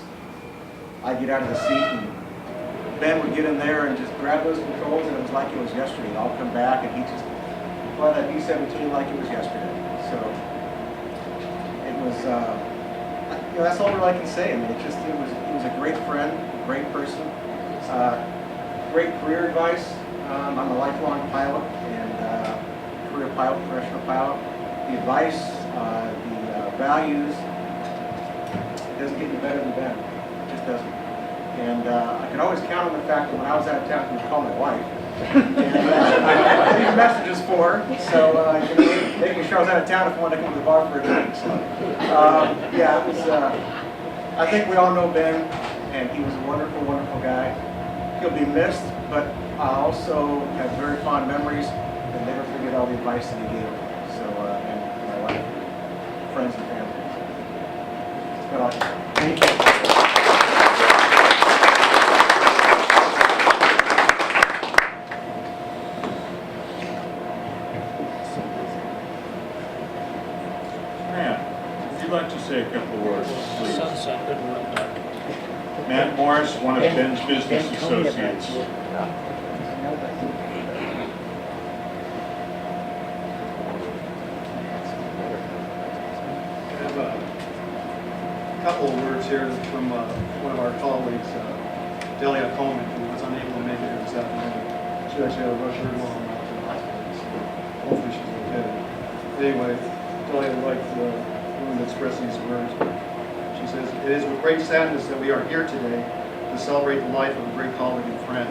I'd get out of the seat and Ben would get in there and just grab those controls, and it was like it was yesterday. I'll come back and he'd just fly that B-17 like it was yesterday. So that's all really I can say. I mean, he was a great friend, great person, great career advice. I'm a lifelong pilot and career pilot, professional pilot. The advice, the values, it doesn't get any better than Ben. It just doesn't. And I can always count on the fact that when I was out of town, he would call my wife. And I leave messages for her, so making sure I was out of town if I wanted to come to the bar for a drink. So, yeah, it was. I think we all know Ben, and he was a wonderful, wonderful guy. He'll be missed, but I also have very fond memories and never forget all the advice that he gave. So, and my wife, friends, and family. That's what I can say. Thank you. I'd like to say a couple of words, please. Matt Morris, one of Ben's business associates. I have a couple of words here from one of our colleagues, Delia Coleman, who was unable to make it here this afternoon. She actually had a rush her along to the hospital, so hopefully she's okay. Anyway, Delia would like to express these words. She says, "It is with great sadness that we are here today to celebrate the life of a great colleague and friend.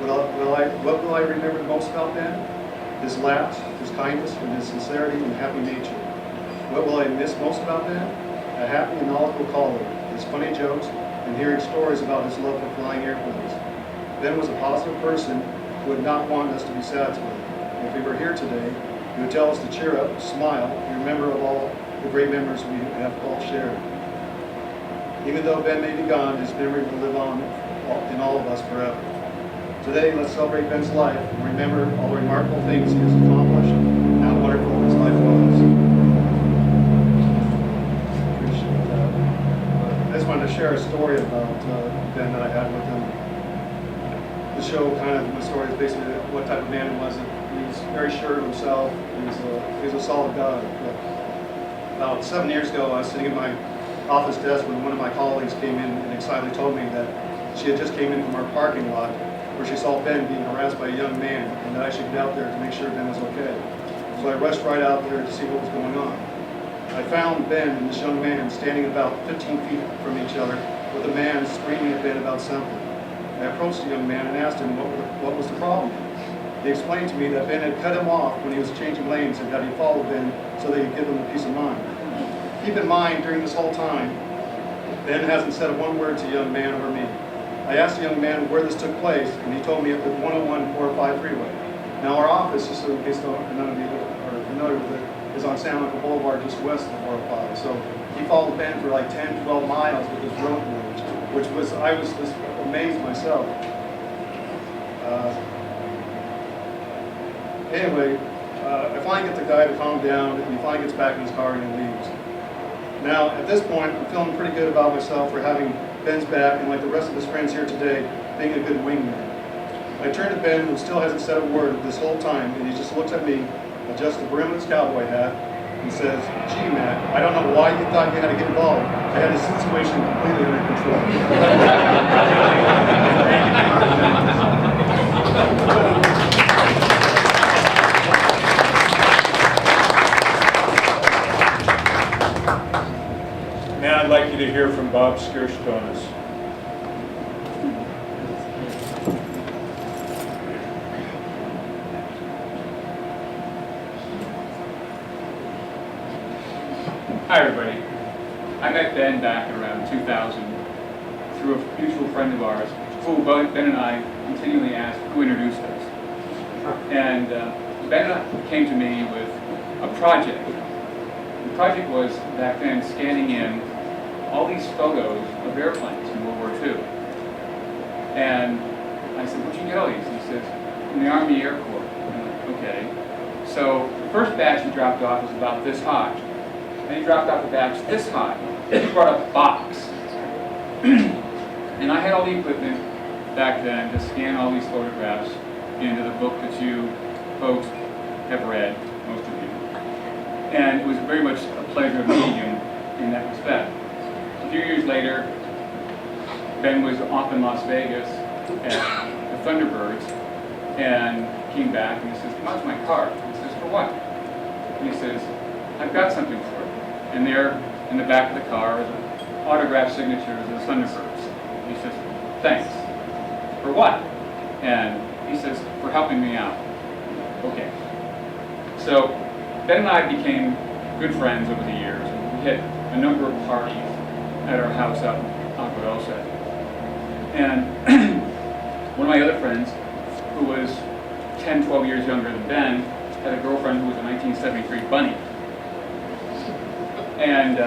What will I remember most about Ben? His laughs, his kindness, and his sincerity and happy nature. What will I miss most about Ben? A happy and knowledgeable colleague, his funny jokes, and hearing stories about his love for flying airplanes. Ben was a positive person who would not want us to be sad today. If he were here today, he would tell us to cheer up, smile, and remember of all the great memories we have all shared. Even though Ben may be gone, his memory will live on in all of us forever. Today, let's celebrate Ben's life and remember all the remarkable things he has accomplished and how wonderful his life was." Appreciate that. I just wanted to share a story about Ben that I had with him. The show kind of, the story is basically what type of man he was. He's very sure of himself. He's a solid guy. About 7 years ago, I was sitting at my office desk when one of my colleagues came in and excitedly told me that she had just came in from our parking lot where she saw Ben being harassed by a young man and that I should get out there to make sure Ben was okay. So I rushed right out there to see what was going on. I found Ben and this young man standing about 15 feet from each other with a man screaming at Ben about something. I approached the young man and asked him what was the problem. He explained to me that Ben had cut him off when he was changing lanes and that he followed Ben so that he could give him a peace of mind. Keep in mind, during this whole time, Ben hasn't said one word to the young man or me. I asked the young man where this took place, and he told me at the 101-405 freeway. Now our office, just in case none of you are familiar with it, is on San Michael Boulevard just west of 405. So he followed Ben for like 10, 12 miles with his rope bridge, which was, I was just amazed myself. Anyway, I finally get the guy to calm down, and he finally gets back in his car and he leaves. Now, at this point, I'm feeling pretty good about myself for having Ben's back and, like the rest of his friends here today, being a good wingman. I turn to Ben, who still hasn't said a word this whole time, and he just looks at me, adjusts the brim of his cowboy hat, and says, "Gee, Matt, I don't know why you thought you had to get involved. I had the situation completely under control." Now I'd like you to hear from Bob Skirstonis. Hi, everybody. I met Ben back around 2000 through a mutual friend of ours, who Ben and I continually asked who introduced us. And Ben came to me with a project. The project was back then scanning in all these photos of airplanes in World War II. And I said, "Where'd you get all these?" He says, "From the Army Air Corps." I'm like, okay. So the first batch he dropped off was about this high. Then he dropped off a batch this high. He brought up a box. And I had all the equipment back then to scan all these photographs into the book that you folks have read, most of you. And it was very much a pleasure meeting him in that respect. A few years later, Ben was off in Las Vegas at the Thunderbirds and came back and he says, "How's my car?" He says, "For what?" And he says, "I've got something for it." And there in the back of the car is an autographed signature of the Thunderbirds. He says, "Thanks." "For what?" And he says, "For helping me out." Okay. So Ben and I became good friends over the years. We had a number of parties at our house out in Robertson. And one of my other friends, who was 10, 12 years younger than Ben, had a girlfriend who was a 1973 bunny. And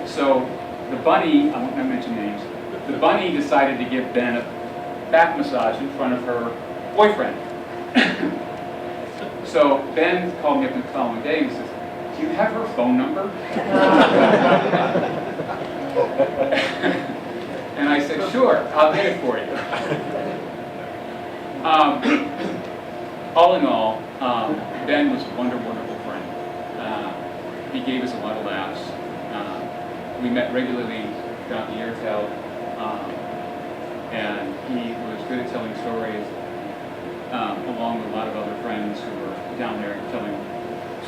so the bunny, I won't mention names, the bunny decided to give Ben a back massage in front of her boyfriend. So Ben called me up the following day and he says, "Do you have her phone number?" And I said, "Sure, I'll get it for you." All in all, Ben was a wonderful friend. He gave us a lot of laughs. We met regularly down at the airfield, and he was good at telling stories, along with a lot of other friends who were down there telling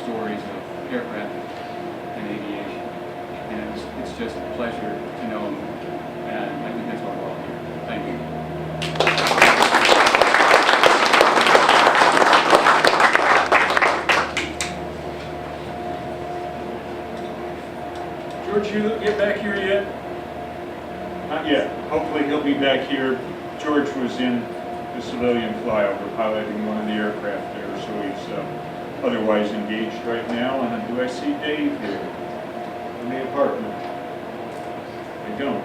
stories of aircraft and aviation. And it's just a pleasure to know him, and I think that's why we're all here. Thank you. George, you get back here yet? Not yet. Hopefully he'll be back here. George was in the civilian flyover piloting one of the aircraft there, so he's otherwise engaged right now. And do I see Dave here in the apartment? I don't.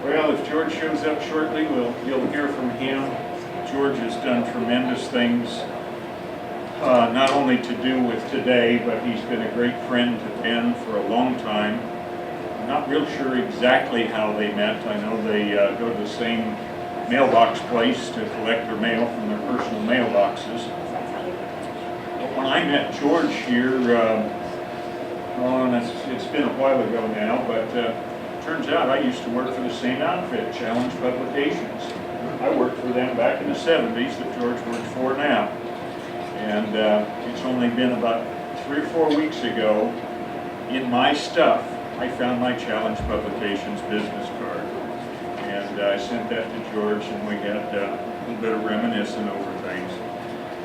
Well, if George shows up shortly, you'll hear from him. George has done tremendous things, not only to do with today, but he's been a great friend to Ben for a long time. I'm not real sure exactly how they met. I know they go to the same mailbox place to collect their mail from their personal mailboxes. But when I met George here, it's been a while ago now, but turns out I used to work for the same outfit, Challenge Publications. I worked for them back in the 70s that George works for now. And it's only been about 3 or 4 weeks ago, in my stuff, I found my Challenge Publications business card. And I sent that to George, and we had a little bit of reminiscing over things.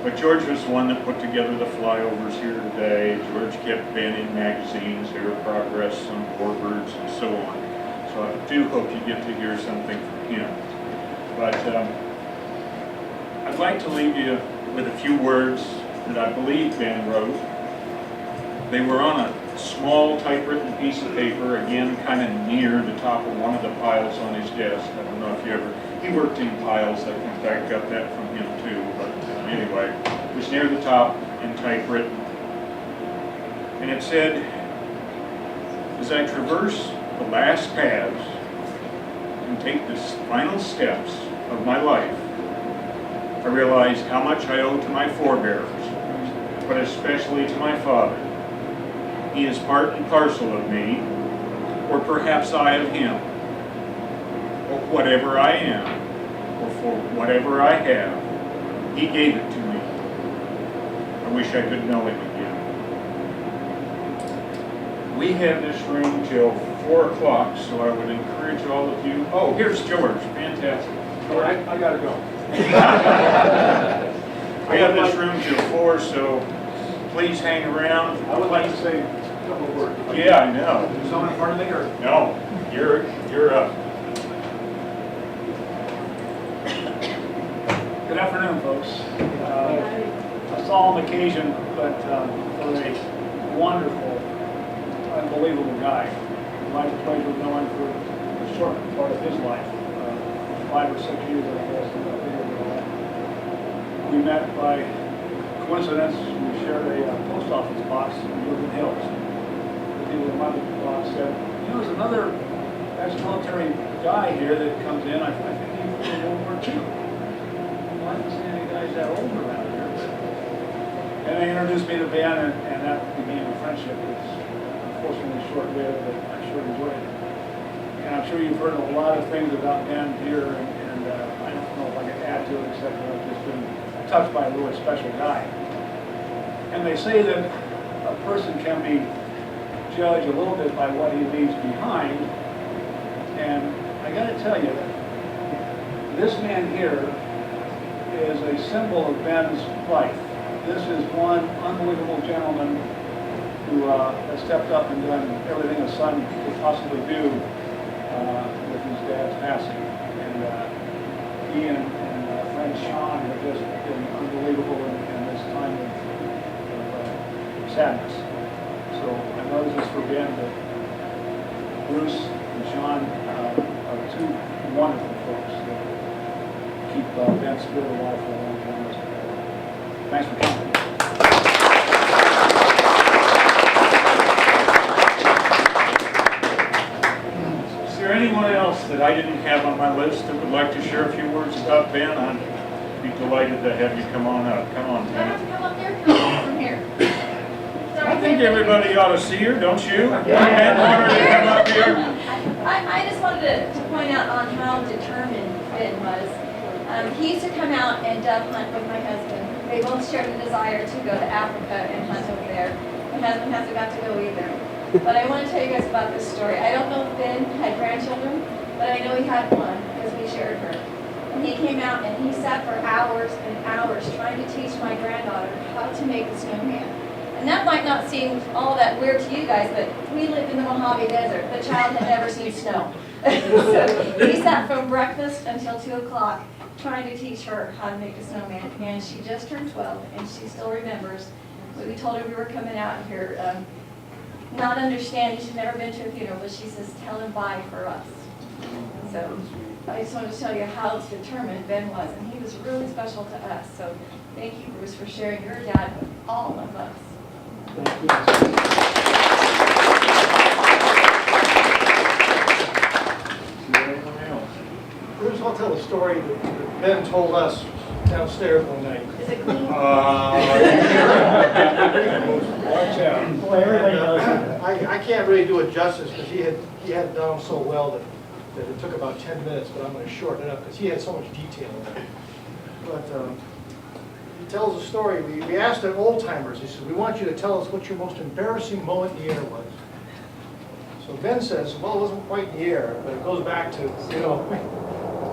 But George was the one that put together the flyovers here today. George kept Ben in magazines, Air Progress, some Warbirds, and so on. So I do hope you get to hear something from him. But I'd like to leave you with a few words that I believe Ben wrote. They were on a small typewritten piece of paper, again kind of near the top of one of the piles on his desk. I don't know if you ever, he worked in piles, I think I got that from him too, but anyway, it was near the top and typewritten. And it said, "As I traverse the last paths and take the final steps of my life, I realize how much I owe to my forebears, but especially to my father. He is part and parcel of me, or perhaps I of him. Or whatever I am, or for whatever I have, he gave it to me. I wish I could know him again." We have this room till 4 o'clock, so I would encourage all of you. Oh, here's George. Fantastic. I gotta go. We have this room till 4, so please hang around. I would like to say a couple of words. Yeah, I know. Is someone in front of me or? No, you're up. Good afternoon, folks. A solemn occasion, but for a wonderful, unbelievable guy. I had the pleasure of knowing for a short part of his life, 5 or 6 years, I guess. We met by coincidence. We shared a post office box in Woodland Hills. The people in my box said, "There's another ex-military guy here that comes in. I think he was in World War II. Well, I didn't see any guys that old around here." And they introduced me to Ben, and that became a friendship. friendship is unfortunately short-lived, but I sure enjoyed it. And I'm sure you've heard a lot of things about Ben here, and I don't know if I can add to it except that I've just been touched by a really special guy. And they say that a person can be judged a little bit by what he leaves behind. And I got to tell you, this man here is a symbol of Ben's life. This is one unbelievable gentleman who has stepped up and done everything a son could possibly do with his dad's passing. And he and friend Sean have just been unbelievable in this time of sadness. So I know this is for Ben, but Bruce and Sean are two wonderful folks that keep Ben's spirit alive for a long time. Thanks for coming. Is there anyone else that I didn't have on my list that would like to share a few words about Ben? I'd be delighted to have you come on up. Come on, Do I have Ben. to come up there? Come on from here. I think everybody ought to see her, don't you? Ben wanted to come up here. I just wanted to point out on how determined Ben was. He used to come out and dove hunt with my husband. They both shared a desire to go to Africa and hunt over there. My husband hasn't got to go either. But I want to tell you guys about this story. I don't know if Ben had grandchildren, but I know he had one because we shared her. And he came out and he sat for hours and hours trying to teach my granddaughter how to make a snowman. And that might not seem all that weird to you guys, but we lived in the Mojave Desert. The child had never seen snow. So he sat from breakfast until 2 o'clock trying to teach her how to make a snowman. And she just turned 12, and she still remembers. We told her we were coming out here, not understanding, she'd never been to a funeral, but she says, tell him bye for us. So I just wanted to tell you how determined Ben was, and he was really special to us. So thank you, Bruce, for sharing your dad with all of us. Bruce, I'll tell a story that Ben told us downstairs one night. Is it clean? Watch out. Well, everybody knows that. I can't really do it justice because he had done so well that it took about 10 minutes, but I'm going to shorten it up because he had so much detail in it. But he tells a story. We asked the old timers, he said, we want you to tell us what your most embarrassing moment in the air was. So Ben says, well, it wasn't quite in the air, but it goes back to, it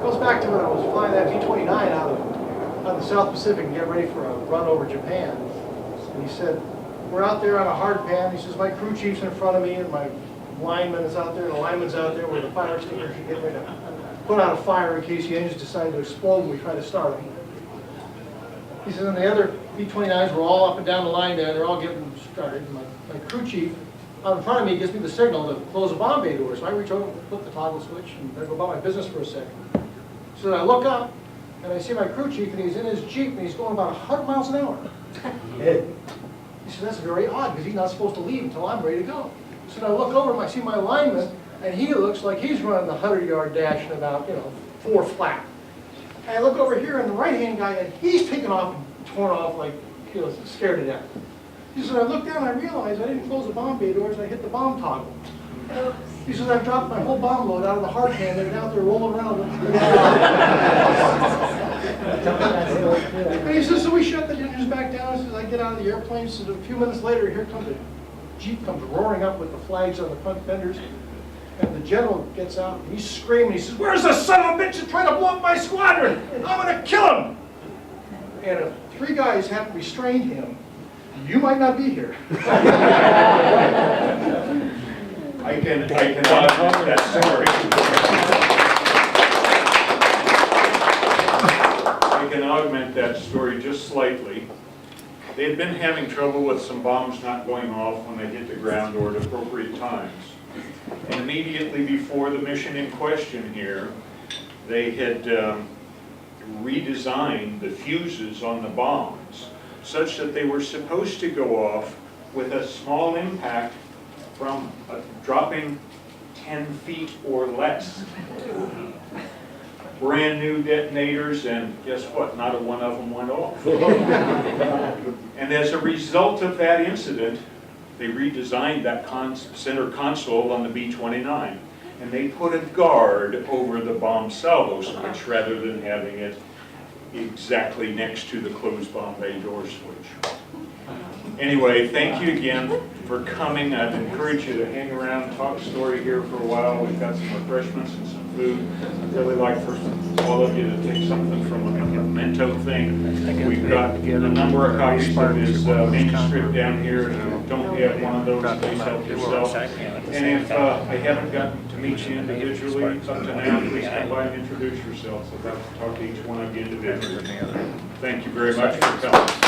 goes back to when I was flying that B-29 out of the South Pacific and get ready for a run over Japan. And he said, we're out there on a hard pan. He says, my crew chief's in front of me and my lineman is out there, and the lineman's out there with a fire extinguisher getting ready to put out a fire in case the engines decide to explode when we try to start them. He said, and the other B-29s were all up and down the line there. They're all getting started. And my crew chief out in front of me gives me the signal to close the bomb bay door. So I reach over and flip the toggle switch and I go about my business for a second. So I look up and I see my crew chief and he's in his Jeep and he's going about 100 miles an hour. He said, that's very odd because he's not supposed to leave until I'm ready to go. So I look over and I see my lineman and he looks like he's running the 100-yard dash in about, 4 flat. And I look over here and the right-hand guy, and he's taken off and torn off like, scared to death. He said, I looked down and I realized I didn't close the bomb bay doors and I hit the bomb toggle. He says, I've dropped my whole bomb load out of the hard pan and they're out there rolling around. And he says, so we shut the engines back down. He says, I get out of the airplane. He says, a few minutes later, here comes a Jeep comes roaring up with the flags on the front fenders. And the general gets out and he's screaming. He says, where's the son of a bitch that's trying to blow up my squadron? I'm going to kill him. And if 3 guys hadn't restrained him, you might not be here. I can augment that story. I can augment that story just slightly. They had been having trouble with some bombs not going off when they hit the ground or at appropriate times. And immediately before the mission in question here, they had redesigned the fuses on the bombs such that they were supposed to go off with a small impact from dropping 10 feet or less. Brand new detonators, and guess what? Not a one of them went off. And as a result of that incident, they redesigned that center console on the B-29, and they put a guard over the bomb salvo switch rather than having it exactly next to the closed bomb bay door switch. Anyway, thank you again for coming. I'd encourage you to hang around, talk story here for a while. We've got some refreshments and some food. I'd really like for all of you to take something from a memento thing. We've got a number of copies of his manuscript down here. If you don't have one of those, please help yourself. And if I haven't gotten to meet you individually up to now, please come by and introduce yourselves. I'd like to talk to each one of you individually. Thank you very much for coming.